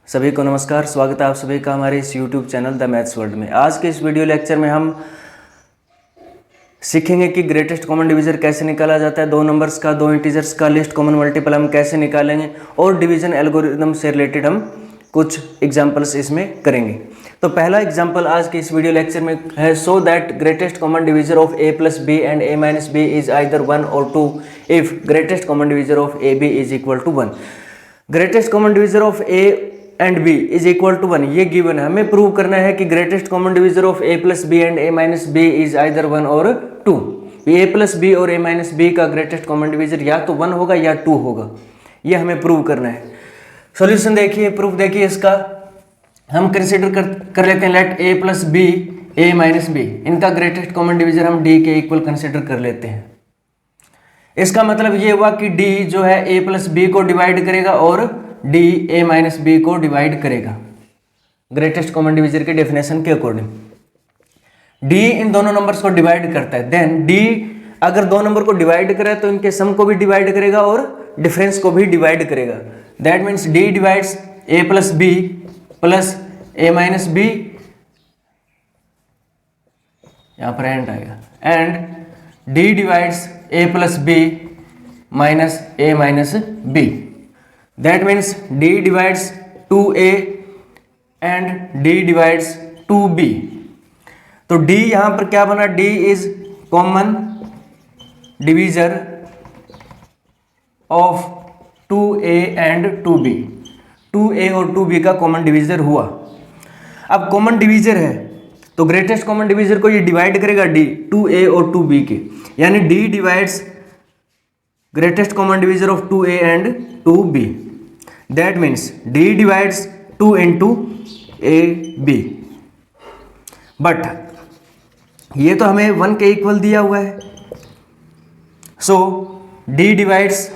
सभी को नमस्कार, स्वागत है आप सभी का हमारे इस YouTube channel the maths world में। आज के इस वीडियो लेक्चर में हम सीखेंगे कि ग्रेटेस्ट कॉमन डिवीजर कैसे निकाला जाता है, दो नंबर्स का, दो इंटीजर्स का लिस्ट कॉमन मल्टीपल हम कैसे निकालेंगे और डिवीजन एल्गोरिथम से रिलेटेड हम कुछ एग्जाम्पल्स इसमें करेंगे। तो पहला एग्जाम्पल आज के इस वीडियो लेक्चर में है, so that greatest common divisor of a plus B and a minus B is either 1 और 2 if greatest common divisor of a b is equal to 1। Greatest common divisor of a and b is equal to 1 ये given है। हमें prove करना है कि greatest common divisor of a plus B and a minus B is either 1 और 2। a plus B और a minus B का greatest common divisor या तो 1 होगा या 2 होगा, ये हमें प्रूव करना है। सॉल्यूशन देखिए, प्रूफ देखिए इसका। हम कंसिडर कर लेते हैं let a plus B a minus B, इनका ग्रेटेस्ट कॉमन डिवीजर हम d के इक्वल कंसिडर कर लेते हैं। इसका मतलब ये हुआ कि d जो है a प्लस बी को डिवाइड करेगा और d a माइनस बी को डिवाइड करेगा ग्रेटेस्ट कॉमन डिवीजर के डेफिनेशन के अकॉर्डिंग। d इन दोनों नंबर्स को डिवाइड करता है, देन d अगर दो नंबर को डिवाइड करे तो इनके सम को भी डिवाइड करेगा और डिफरेंस को भी डिवाइड करेगा। That means d divides a plus B plus a minus B, यहां पर एंड आएगा, and d divides a plus B minus a minus B. That means d divides 2a and d divides 2b। तो d यहां पर क्या बना, d is common divisor of 2a and 2b। 2a और 2b का common divisor हुआ। अब common divisor है तो ग्रेटेस्ट कॉमन डिवीजर को ये डिवाइड करेगा d 2a और 2b के, यानी d divides greatest common divisor of 2a and 2b। That means d divides 2 into ab। But ये तो हमें 1 के इक्वल दिया हुआ है, सो d डिवाइड्स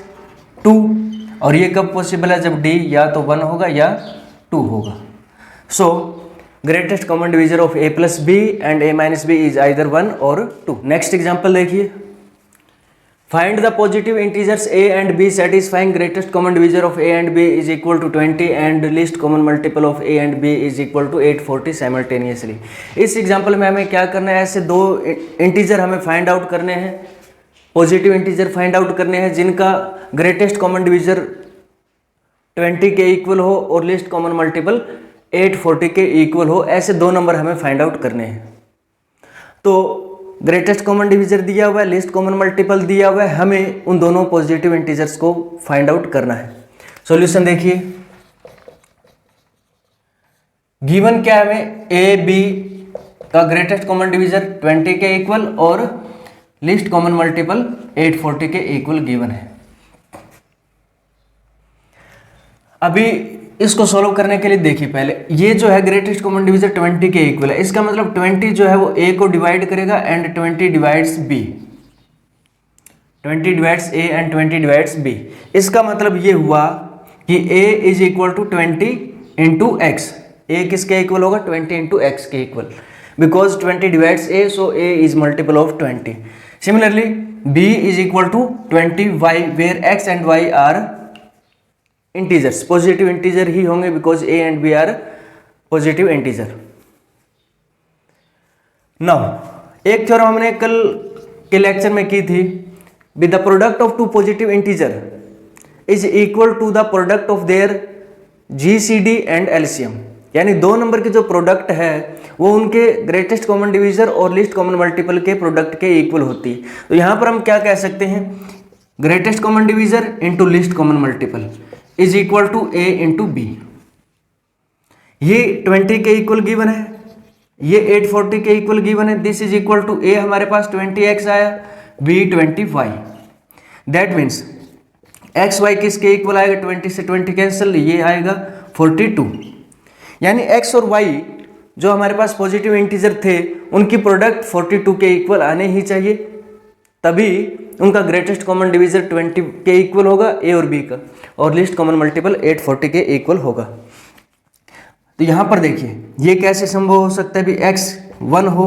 2, और ये कब पॉसिबल है, जब d या तो 1 होगा या 2 होगा। So greatest common divisor of a plus B and a minus B is either 1 और 2। नेक्स्ट एग्जाम्पल देखिए, find the positive integers a and b satisfying greatest common divisor of a and b is equal to 20 and least common multiple of a and b is equal to 840 simultaneously. इस एग्जाम्पल में हमें क्या करना है, ऐसे दो इंटीजर हमें फाइंड आउट करने हैं, पॉजिटिव इंटीजर फाइंड आउट करने हैं जिनका ग्रेटेस्ट कॉमन डिवीजर 20 के इक्वल हो और लिस्ट कॉमन मल्टीपल 840 के इक्वल हो। ऐसे दो नंबर हमें फाइंड आउट करने हैं। तो ग्रेटेस्ट कॉमन डिवीजर दिया हुआ है, लिस्ट कॉमन मल्टीपल दिया हुआ है, हमें उन दोनों पॉजिटिव इंटीजर्स को फाइंड आउट करना है। सॉल्यूशन देखिए, गिवन क्या है हमें, ए बी का ग्रेटेस्ट कॉमन डिवीजर 20 के इक्वल और लिस्ट कॉमन मल्टीपल 840 के इक्वल गिवन है। अभी इसको सॉल्व करने के लिए देखिए, पहले ये जो है ग्रेटेस्ट कॉमन डिवीजर 20 के इक्वल है, इसका मतलब 20 जो है वो a को डिवाइड करेगा and 20 divides b। 20 divides a and 20 divides b। इसका मतलब ये हुआ कि a is equal to 20 into x. a किसके इक्वल होगा, 20 इंटू एक्स के equal, because 20 divides a, so a is multiple of 20। Similarly b is equal to 20y where x and y are integers, positive integer ही होंगे because a and b are positive integer. Now एक theorem हमने कल के lecture में की थी, with the product of two positive integer is equal to the product of their GCD and LCM, यानी दो नंबर के जो प्रोडक्ट है वो उनके ग्रेटेस्ट कॉमन डिवीजर और लिस्ट कॉमन मल्टीपल के प्रोडक्ट के इक्वल होती है। तो यहां पर हम क्या कह सकते हैं, greatest common divisor into least common multiple is equal to a into B. ये 20 के इक्वल गिवन है, ये 840 के इक्वल गिवन है। This is equal to a हमारे पास 20x आया, b 20y। That means X Y किसके इक्वल आएगा, 20 से 20 कैंसिल, ये आएगा 42। यानी x और y जो हमारे पास पॉजिटिव इंटीजर थे उनकी प्रोडक्ट 42 के इक्वल आने ही चाहिए, तभी उनका ग्रेटेस्ट कॉमन डिवीजर 20 के इक्वल होगा a और b का, और लिस्ट कॉमन मल्टीपल 840 के इक्वल होगा। तो यहां पर देखिए ये कैसे संभव हो सकता है भी, x 1 हो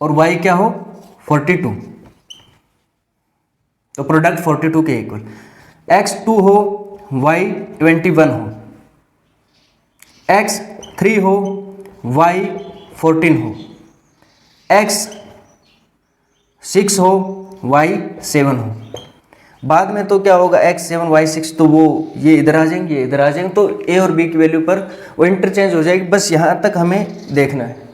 और y क्या हो 42, तो प्रोडक्ट 42 के इक्वल, x 2 हो y 21 हो, x 3 हो, y 14 हो, x 6 हो, y 7 हो। बाद में तो क्या होगा, x 7 y 6, तो वो ये इधर आ जाएंगे, ये इधर आ जाएंगे, तो a और b की वैल्यू पर वो इंटरचेंज हो जाएगी। बस यहाँ तक हमें देखना है।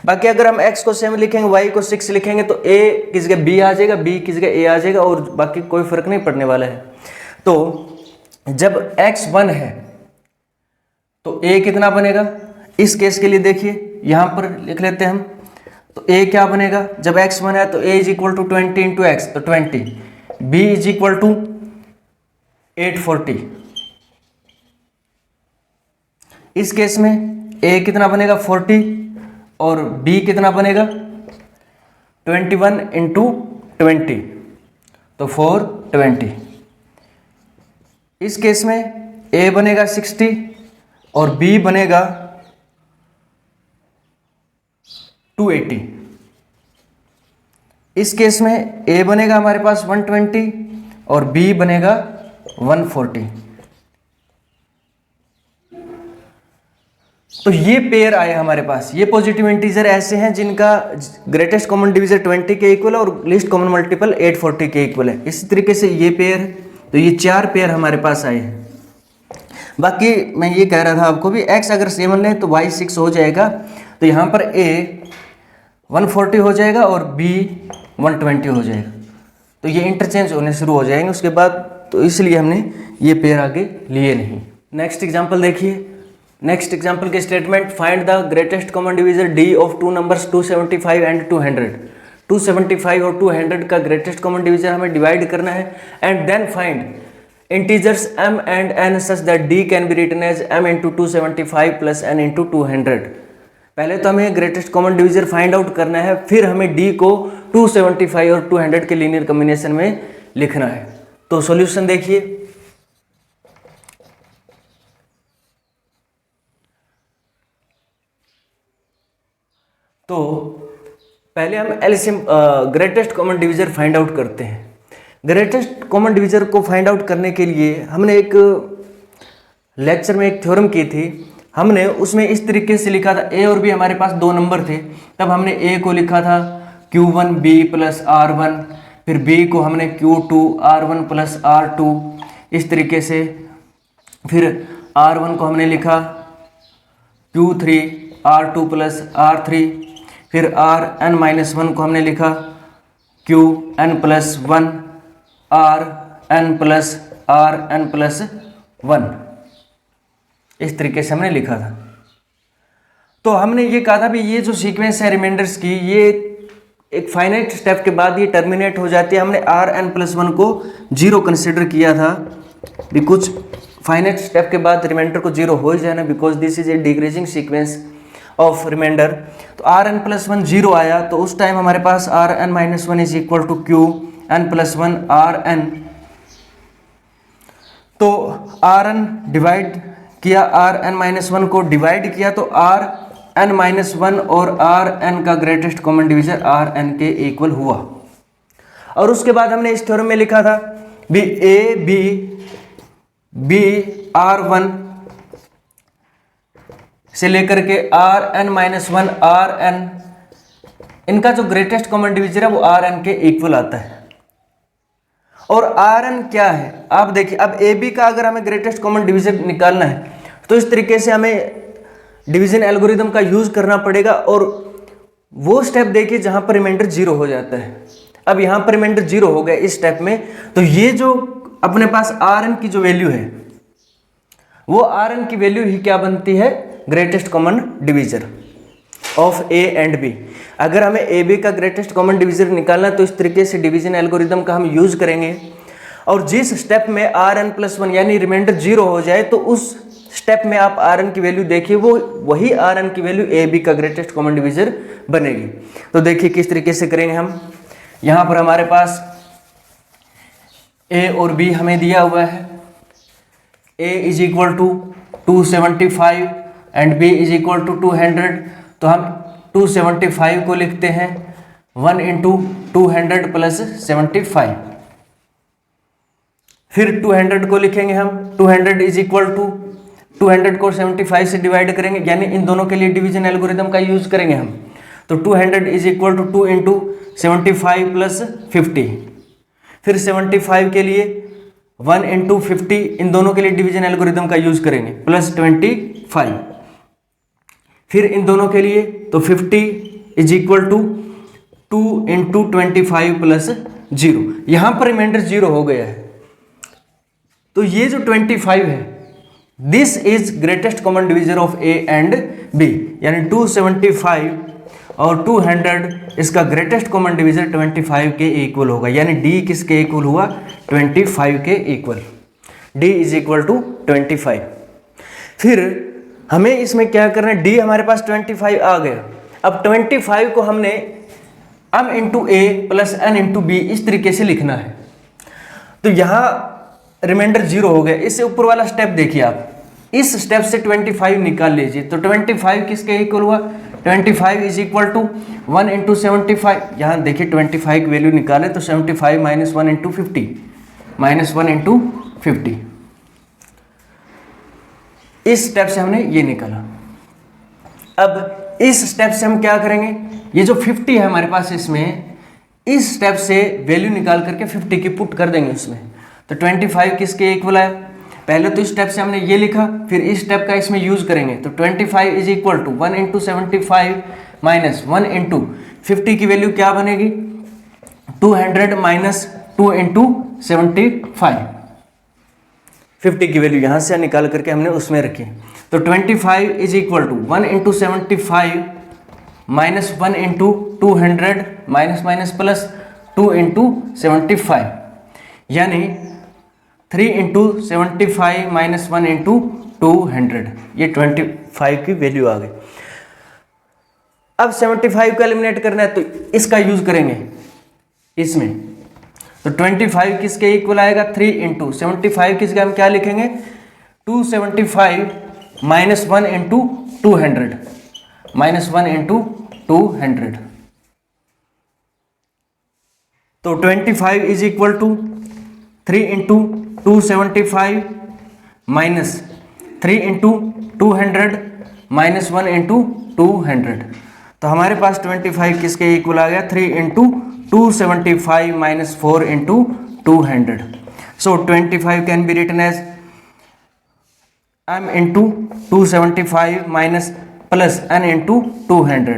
बाकी अगर हम x को 7 लिखेंगे, y को 6 लिखेंगे, तो a किस जगह b आ जाएगा, b किस जगह a आ जाएगा, और बाकी कोई फर्क नहीं पड़ने वाला है। तो जब x 1 है तो a कितना बनेगा, इस केस के लिए देखिए यहाँ पर लिख लेते हैं हम। तो a क्या बनेगा, जब x 1 है तो a is equal to 20 into X, तो 20, b इज इक्वल टू 840। इस केस में a कितना बनेगा 40 और b कितना बनेगा 21 इंटू 20, तो 420। इस केस में a बनेगा 60 और b बनेगा 280। इस केस में a बनेगा हमारे पास 120 और b बनेगा 140। तो ये पेयर आए हमारे पास। ये पॉजिटिव इंटीजर ऐसे हैं जिनका ग्रेटेस्ट कॉमन डिवीजर 20 के इक्वल है और लीस्ट कॉमन मल्टीपल 840 के इक्वल है। इसी तरीके से ये पेयर है, तो ये 4 पेयर हमारे पास आए हैं। बाकी मैं ये कह रहा था आपको भी, x अगर 7 लें तो y 6 हो जाएगा, तो यहाँ पर a 140 हो जाएगा और b 120 हो जाएगा। तो ये इंटरचेंज होने शुरू हो जाएंगे उसके बाद, तो इसलिए हमने ये पेयर आगे लिए नहीं। नेक्स्ट एग्जांपल देखिए। नेक्स्ट एग्जांपल के statement, find the greatest common divisor d of two numbers 275 and 200। 275 और 200 का ग्रेटेस्ट कॉमन डिवीजर हमें डिवाइड करना है। And then find integers m and n such that d can be written as m into 275 plus n into 200। पहले तो हमें greatest common divisor find out करना है, फिर हमें d को 275 और 200 के लीनियर कॉम्बिनेशन में लिखना है। तो सॉल्यूशन देखिए। तो पहले हम LCM greatest common divisor find out करते हैं। ग्रेटेस्ट कॉमन डिवीजर को फाइंड आउट करने के लिए हमने एक लेक्चर में एक थ्योरम की थी। हमने उसमें इस तरीके से लिखा था, a और b हमारे पास 2 नंबर थे, तब हमने a को लिखा था q1b प्लस r1, फिर b को हमने q2 r1 प्लस r2, इस तरीके से। फिर r1 को हमने लिखा q3 r2 प्लस r3, फिर rn-1 को हमने लिखा qn plus 1 rn plus rn plus 1, इस तरीके से हमने लिखा था। तो हमने ये कहा था भी ये जो सीक्वेंस है रिमाइंडर्स की, ये एक फाइनाइट स्टेप के बाद ये टर्मिनेट हो जाती है। हमने rn प्लस 1 को 0 कंसिडर किया था भी, कुछ फाइनाइट स्टेप के बाद रिमाइंडर को 0 हो ही जाना, because this is a decreasing sequence of remainder. तो rn प्लस 1 0 आया, तो उस टाइम हमारे पास rn-1 is equal to qn plus 1 rn। तो rn डिवाइड किया, rn-1 को डिवाइड किया, तो rn-1 और rn का ग्रेटेस्ट कॉमन डिवीजर rn के इक्वल हुआ। और उसके बाद हमने इस थ्योरम में लिखा था भी a b r1 से लेकर के rn-1 rn, इनका जो ग्रेटेस्ट कॉमन डिवीजर है वो rn के इक्वल आता है। और rn क्या है आप देखिए। अब ab का अगर हमें ग्रेटेस्ट कॉमन डिवीजर निकालना है तो इस तरीके से हमें डिवीजन एल्गोरिदम का यूज करना पड़ेगा, और वो स्टेप देखिए जहां पर रिमाइंडर 0 हो जाता है। अब यहां पर रिमाइंडर 0 हो गया इस स्टेप में, तो ये जो अपने पास rn की जो वैल्यू है वो rn की वैल्यू ही क्या बनती है, greatest common divisor of a and b। अगर हमें ए बी का ग्रेटेस्ट कॉमन डिवीजर निकालना है तो इस तरीके से डिवीजन एल्गोरिदम का हम यूज करेंगे, और जिस स्टेप में rn+1 यानी रिमाइंडर 0 हो जाए तो उस स्टेप में आप rn की वैल्यू देखिए, वो वही rn की वैल्यू ए बी का ग्रेटेस्ट कॉमन डिवीजर बनेगी। तो देखिए किस तरीके से करेंगे हम। यहाँ पर हमारे पास a और b हमें दिया हुआ है। a is equal to 275 and b is equal to 200, तो हम 275 को लिखते हैं 1 इंटू 200 प्लस 75। फिर 200 को लिखेंगे हम, 200 इज इक्वल टू 200 को 75 से डिवाइड करेंगे, यानी इन दोनों के लिए डिवीजन एल्गोरिदम का यूज करेंगे हम। तो 200 is equal to 2 into 75 plus 50। फिर 75 के लिए 1 इंटू 50, इन दोनों के लिए डिवीजन एल्गोरिदम का यूज करेंगे, प्लस 25। फिर इन दोनों के लिए तो 50 is equal to 2 into 25 plus 0। यहां पर रिमाइंडर 0 हो गया है, तो ये जो 25 है this is greatest common divisor of a and b, यानी 275 और 200 इसका ग्रेटेस्ट कॉमन डिवीजर 25 के इक्वल होगा, यानी डी किसके इक्वल हुआ? 25 के equal. D is equal to 25। फिर हमें इसमें क्या करना है, डी हमारे पास 25 आ गया। अब 25 को हमने m इंटू ए प्लस n इंटू बी इस तरीके से लिखना है। तो यहाँ रिमाइंडर 0 हो गया। इससे ऊपर वाला स्टेप देखिए आप, इस स्टेप से 25 निकाल लीजिए। तो 25 किसके इक्वल हुआ? 25 इज इक्वल टू 1 इंटू 75। यहाँ देखिए 25 की वैल्यू निकाले तो 75 माइनस 1 इंटू 50, माइनस 1 इंटू 50। इस स्टेप से हमने ये निकाला। अब इस स्टेप से हम क्या करेंगे, ये जो 50 है हमारे पास इसमें, इस स्टेप से वैल्यू निकाल करके 50 की पुट कर देंगे उसमें। तो 25 किसके इक्वल आया? पहले तो इस स्टेप से हमने ये लिखा, फिर इस स्टेप का इसमें यूज करेंगे। तो 25 is equal to 1 into 75 minus 1 into 50 की वैल्यू क्या बनेगी? 200 माइनस 2 इंटू 75। 50 की वैल्यू यहाँ से निकाल करके हमने उसमें रखी। तो 25 is equal to 1 into 75 minus 1 into 200 minus minus plus 2 into 75, यानी 3 इंटू 75 माइनस 1 इंटू 200, ये 25 की वैल्यू आ गई। अब 75 को एलिमिनेट करना है तो इसका यूज करेंगे इसमें। तो 25 किसके इक्वल आएगा? 3 इंटू 75 किसके हम क्या लिखेंगे? 275 माइनस 1 इंटू 200, माइनस 1 इंटू 200। तो 25 is equal to 3 into 275 minus 3 into 200 minus 1 into 200। तो हमारे पास 25 किसके इक्वल आ गया? 3 into 275 minus 4 into 200। So 25 can be written as m into 275 minus plus n into 200।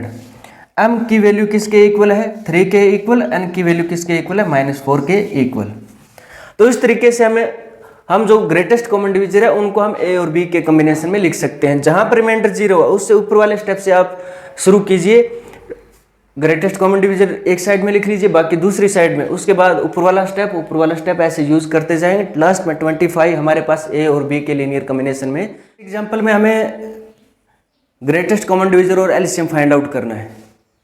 m की वैल्यू किसके इक्वल है? 3 के इक्वल। n की वैल्यू किसके इक्वल है? माइनस 4 के इक्वल। तो इस तरीके से हम जो ग्रेटेस्ट कॉमन डिवीजर है उनको हम a और b के कॉम्बिनेशन में लिख सकते हैं। जहां पर रिमाइंडर 0 है उससे ऊपर वाले स्टेप से आप शुरू कीजिए। ग्रेटेस्ट कॉमन डिवीजर एक साइड में लिख लीजिए, बाकी दूसरी साइड में, उसके बाद ऊपर वाला स्टेप ऐसे यूज करते जाएंगे। लास्ट में 25 हमारे पास a और b के लीनियर कॉम्बिनेशन में। एग्जाम्पल में हमें ग्रेटेस्ट कॉमन डिवीजर और एलसीएम फाइंड आउट करना है।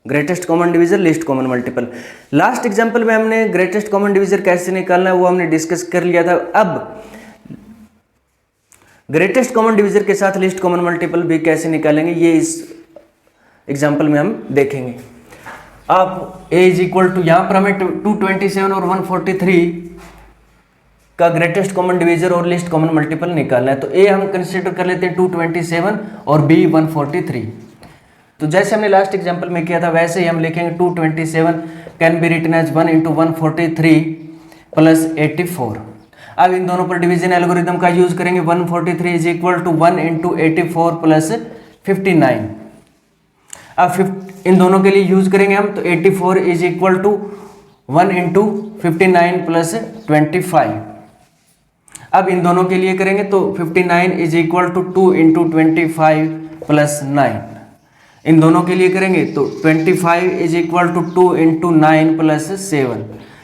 Greatest common divisor, least common multiple. Last example में हमने ग्रेटेस्ट कॉमन डिवीजर कैसे निकालना है वो हमने डिस्कस कर लिया था। अब ग्रेटेस्ट कॉमन डिवीजर के साथ लीस्ट कॉमन मल्टीपल भी कैसे निकालेंगे ये इस एग्जाम्पल में हम देखेंगे। आप a इज इक्वल टू, यहाँ पर हमें 227 और 143 का ग्रेटेस्ट कॉमन डिवीजर और लीस्ट कॉमन मल्टीपल निकालना है। तो a हम कंसीडर कर लेते हैं 227 और b 143। तो जैसे हमने लास्ट एग्जांपल में किया था वैसे ही हम लिखेंगे 227 can be written as 1 into 143 plus 84। अब इन दोनों पर डिवीजन एल्गोरिदम का यूज करेंगे। 143 is equal to 1 into 84 plus 59। अब इन दोनों के लिए यूज करेंगे हम। तो 84 is equal to 1 into 59 plus 25। अब इन दोनों के लिए करेंगे तो 59 is equal to 2 into 25 plus 9। इन दोनों के लिए करेंगे तो 25 is equal to 2 into 9 plus 7।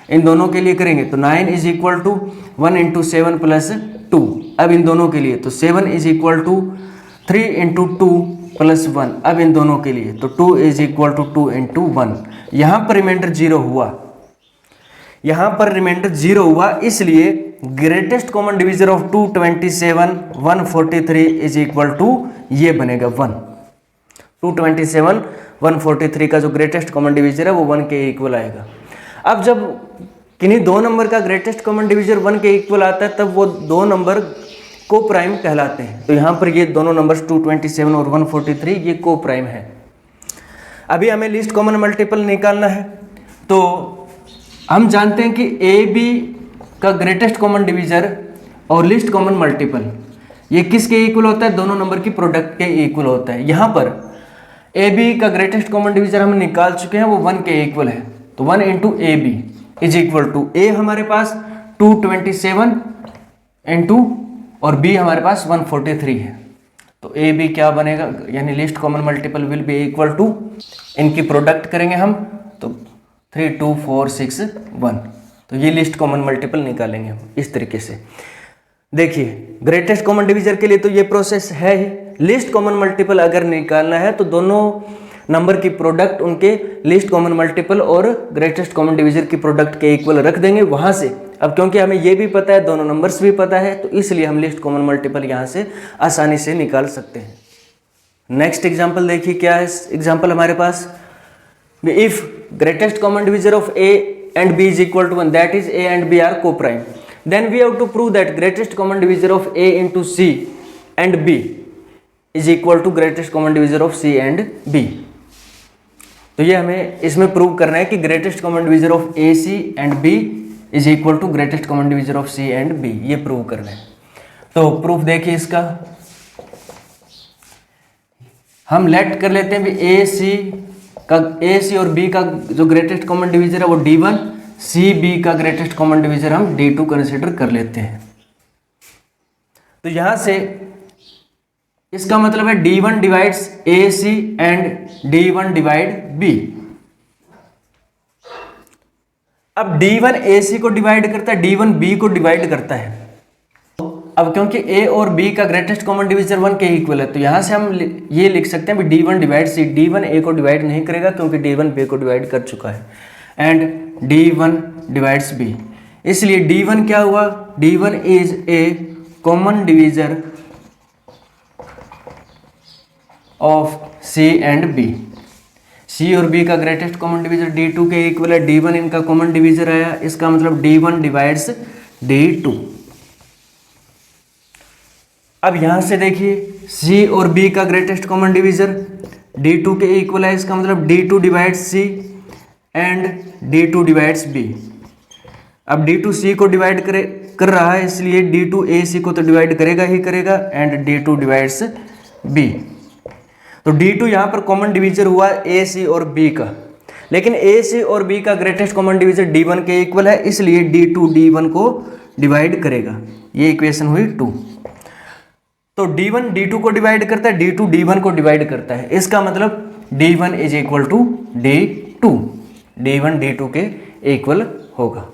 इन दोनों के लिए करेंगे तो 9 is equal to 1 into 7 plus 2। अब इन दोनों के लिए तो 7 is equal to 3 into 2 plus 1। अब इन दोनों के लिए तो 2 इज इक्वल टू 2 इंटू 1। यहाँ पर रिमाइंडर 0 हुआ, यहाँ पर रिमाइंडर 0 हुआ, इसलिए greatest common divisor of 227 143 is equal to ये बनेगा 1। 227 143 का जो ग्रेटेस्ट कॉमन डिवीजर है वो 1 के इक्वल आएगा। अब जब किन्हीं दो नंबर का ग्रेटेस्ट कॉमन डिवीजर 1 के इक्वल आता है तब वो दो नंबर को प्राइम कहलाते हैं। तो यहाँ पर ये दोनों नंबर्स 227 और 143 ये को प्राइम है। अभी हमें लीस्ट कॉमन मल्टीपल निकालना है। तो हम जानते हैं कि ए बी का ग्रेटेस्ट कॉमन डिवीज़र और लीस्ट कॉमन मल्टीपल ये किसके इक्वल होता है? दोनों नंबर की प्रोडक्ट के इक्वल होता है। यहाँ पर ए बी का ग्रेटेस्ट कॉमन डिवीज़र हम निकाल चुके हैं, वो 1 के इक्वल है। तो 1 into a b is equal to a हमारे पास 227 इंटू और बी हमारे पास 143 है। तो ए बी क्या बनेगा, यानी least common multiple will be equal to, इनकी प्रोडक्ट करेंगे हम तो 3 2 4 6 1। तो ये लीस्ट कॉमन मल्टीपल निकालेंगे हम इस तरीके से। देखिए ग्रेटेस्ट कॉमन डिवीजर के लिए तो ये प्रोसेस है ही। लीस्ट कॉमन मल्टीपल अगर निकालना है तो दोनों नंबर की प्रोडक्ट उनके लीस्ट कॉमन मल्टीपल और ग्रेटेस्ट कॉमन डिवीजर की प्रोडक्ट के इक्वल रख देंगे वहाँ से। अब क्योंकि हमें ये भी पता है, दोनों नंबर्स भी पता है, तो इसलिए हम लीस्ट कॉमन मल्टीपल यहाँ से आसानी से निकाल सकते हैं। नेक्स्ट एग्जाम्पल देखिए क्या है एग्जाम्पल हमारे पास। If greatest common divisor of a and b is equal to 1, that is a and b are coprime, then we have to prove that greatest common divisor of A into C and B is equal to greatest common divisor of C and B। तो ये हमें इसमें prove करना है कि greatest common divisor of A C and B is equal to greatest common divisor of C and B, ये prove करना है। तो प्रूफ देखिए इसका, हम लेट कर लेते हैं भी A C और B का जो ग्रेटेस्ट कॉमन डिवीजर है वो D1, सी बी का ग्रेटेस्ट कॉमन डिवीजर हम D2 कंसिडर कर लेते हैं। तो यहां से इसका मतलब है D1 divides AC and D1 divide B। अब D1 AC को डिवाइड करता है, D1 B को डिवाइड करता है। अब क्योंकि A और B का ग्रेटेस्ट कॉमन डिवीजर 1 के इक्वल है, तो यहां से हम ये लिख सकते हैं भी D1 divide C। D1 A को डिवाइड नहीं करेगा क्योंकि D1 B को डिवाइड कर चुका है, एंड D1 डिवाइड्स B। इसलिए D1 क्या हुआ, D1 is a common divisor of C and B। C और B का ग्रेटेस्ट कॉमन डिवीजर D2 के इक्वल है, D1 इनका कॉमन डिवीजर आया, इसका मतलब D1 डिवाइड्स D2। अब यहां से देखिए C और B का ग्रेटेस्ट कॉमन डिवीजर D2 के इक्वल है, इसका मतलब D2 divides C and D2 divides B। अब D2 C को डिवाइड कर रहा है, इसलिए D2 AC को तो डिवाइड करेगा ही करेगा, एंड D2 डिवाइड्स B। तो D2 यहाँ पर कॉमन डिवीजर हुआ AC और B का, लेकिन AC और B का ग्रेटेस्ट कॉमन डिवीजर D1 के इक्वल है, इसलिए D2 D1 को डिवाइड करेगा। ये इक्वेशन हुई 2। तो D1 D2 को डिवाइड करता है, D2 D1 को डिवाइड करता है, इसका मतलब D1 is equal to D2, D1 D2 के इक्वल होगा।